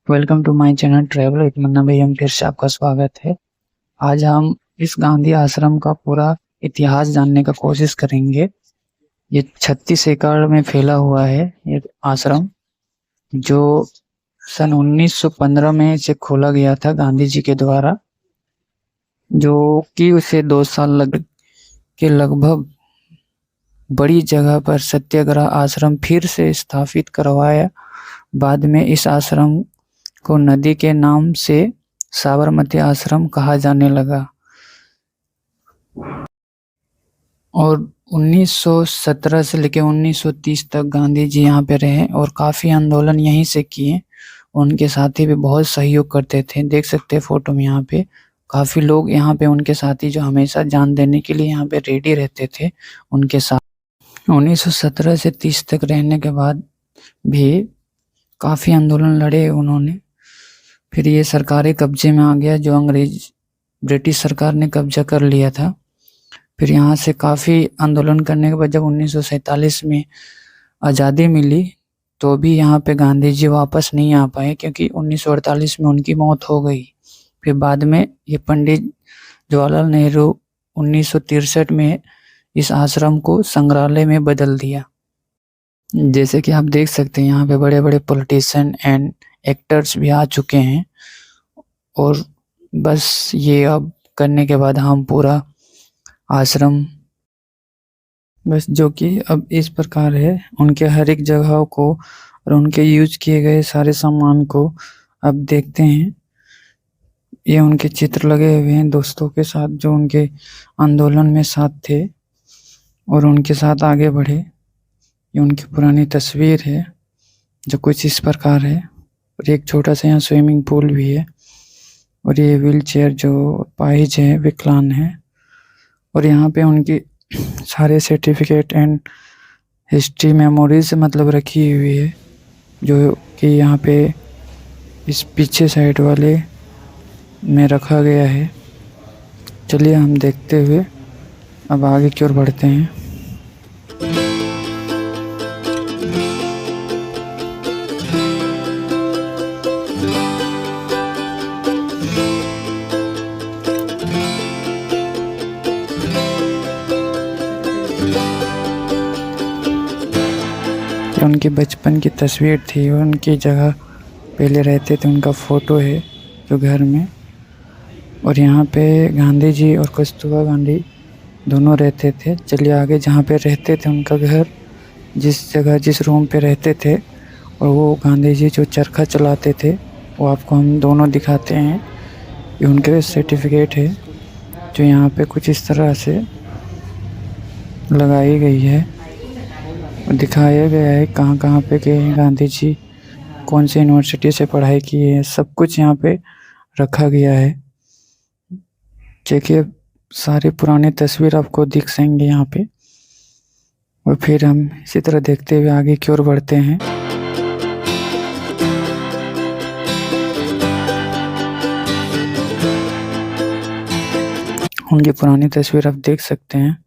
Welcome to my channel travel एक मन्ना भाई हम फिर से आपका स्वागत है। आज हम इस गांधी आश्रम का पूरा इतिहास जानने का कोशिश करेंगे। ये 36 एकड़ में फैला हुआ है ये आश्रम, जो सन 1915 में इसे खोला गया था गांधी जी के द्वारा, जो कि उसे 2 साल के लगभग बड़ी जगह पर सत्याग्रह आश्रम फिर से स्थापित करवाया। बाद में इस आश्रम को नदी के नाम से साबरमती आश्रम कहा जाने लगा और 1917 से लेकर 1930 तक गांधी जी यहाँ पे रहे और काफ़ी आंदोलन यहीं से किए। उनके साथी भी बहुत सहयोग करते थे, देख सकते हैं फोटो में। यहाँ पे काफ़ी लोग यहाँ पे उनके साथी जो हमेशा जान देने के लिए यहाँ पे रेडी रहते थे उनके साथ। 1917 से 30 तक रहने के बाद भी काफ़ी आंदोलन लड़े उन्होंने। फिर ये सरकारी कब्जे में आ गया, जो ब्रिटिश सरकार ने कब्जा कर लिया था। फिर यहाँ से काफ़ी आंदोलन करने के बाद जब 1947 में आज़ादी मिली तो भी यहाँ पे गांधी जी वापस नहीं आ पाए, क्योंकि 1948 में उनकी मौत हो गई। फिर बाद में ये पंडित जवाहरलाल नेहरू 1963 में इस आश्रम को संग्रहालय में बदल दिया। जैसे कि आप देख सकते हैं यहाँ पे बड़े बड़े पॉलिटिशियन एंड एक्टर्स भी आ चुके हैं। और बस ये अब करने के बाद हम पूरा आश्रम बस जो कि अब इस प्रकार है, उनके हर एक जगह को और उनके यूज किए गए सारे सामान को अब देखते हैं। ये उनके चित्र लगे हुए हैं दोस्तों के साथ जो उनके आंदोलन में साथ थे और उनके साथ आगे बढ़े। ये उनकी पुरानी तस्वीर है जो कुछ इस प्रकार है। और एक छोटा सा यहाँ स्विमिंग पूल भी है। और ये व्हील चेयर जो पाहिज है, विकलांग है। और यहाँ पे उनकी सारे सर्टिफिकेट एंड हिस्ट्री मेमोरीज मतलब रखी हुई है, जो कि यहाँ पे इस पीछे साइड वाले में रखा गया है। चलिए हम देखते हुए अब आगे की ओर बढ़ते हैं। उनकी बचपन की तस्वीर थी, उनकी जगह पहले रहते थे, उनका फ़ोटो है जो घर में। और यहाँ पे गांधी जी और कस्तूरबा गांधी दोनों रहते थे। चलिए आगे जहाँ पे रहते थे उनका घर, जिस जगह जिस रूम पे रहते थे, और वो गांधी जी जो चरखा चलाते थे वो आपको हम दोनों दिखाते हैं। ये उनके सर्टिफिकेट है जो यहाँ पे कुछ इस तरह से लगाई गई है। दिखाया गया है कहाँ कहाँ पे गए हैं गांधी जी, कौन सी यूनिवर्सिटी से पढ़ाई की है, सब कुछ यहाँ पे रखा गया है। देखिए सारी पुरानी तस्वीर आपको दिख जाएंगे यहाँ पे। और फिर हम इसी तरह देखते हुए आगे की ओर बढ़ते हैं। उनकी पुरानी तस्वीर आप देख सकते हैं।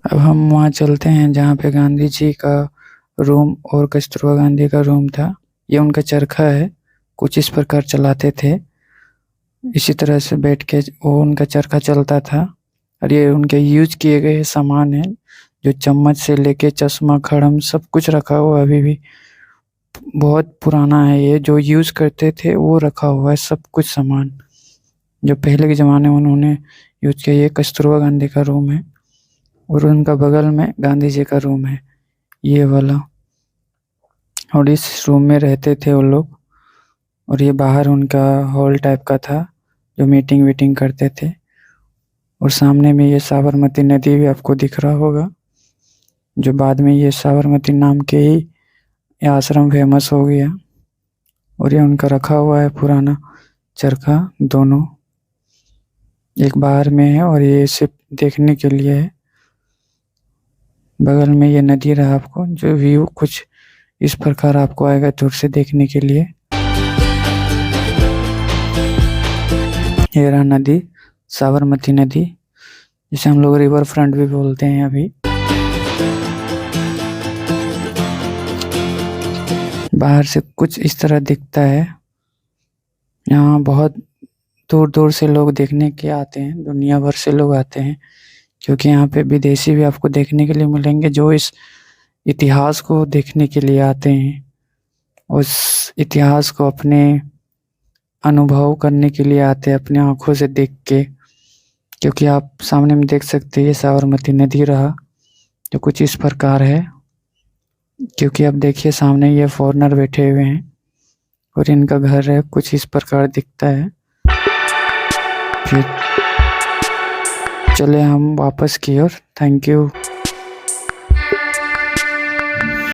अब हम वहाँ चलते हैं जहाँ पे गांधी जी का रूम और कस्तूरबा गांधी का रूम था। ये उनका चरखा है, कुछ इस प्रकार चलाते थे। इसी तरह से बैठ के वो उनका चरखा चलता था। और ये उनके यूज किए गए सामान है, जो चम्मच से लेके चश्मा खड़म सब कुछ रखा हुआ अभी भी बहुत पुराना है। ये जो यूज करते थे वो रखा हुआ है, सब कुछ सामान जो पहले के ज़माने में उन्होंने यूज किया। ये कस्तूरबा गांधी का रूम है और उनका बगल में गांधी जी का रूम है, ये वाला। और इस रूम में रहते थे वो लोग। और ये बाहर उनका हॉल टाइप का था जो मीटिंग वीटिंग करते थे। और सामने में ये साबरमती नदी भी आपको दिख रहा होगा, जो बाद में ये साबरमती नाम के ही ये आश्रम फेमस हो गया। और ये उनका रखा हुआ है पुराना चरखा दोनों, एक बाहर में है और ये सिर्फ देखने के लिए है। बगल में ये नदी रहा आपको, जो व्यू कुछ इस प्रकार आपको आएगा दूर से देखने के लिए। ये रहा नदी, साबरमती नदी, जिसे हम लोग रिवर फ्रंट भी बोलते हैं। अभी बाहर से कुछ इस तरह दिखता है। यहाँ बहुत दूर दूर से लोग देखने के आते हैं, दुनिया भर से लोग आते हैं, क्योंकि यहाँ पे विदेशी भी आपको देखने के लिए मिलेंगे जो इस इतिहास को देखने के लिए आते हैं, उस इतिहास को अपने अनुभव करने के लिए आते हैं, अपने आँखों से देख के। क्योंकि आप सामने में देख सकते हैं ये साबरमती नदी रहा, जो कुछ इस प्रकार है। क्योंकि अब देखिए सामने ये फॉरेनर बैठे हुए हैं और इनका घर है, कुछ इस प्रकार दिखता है। फिर चले हम वापस की ओर। Thank you.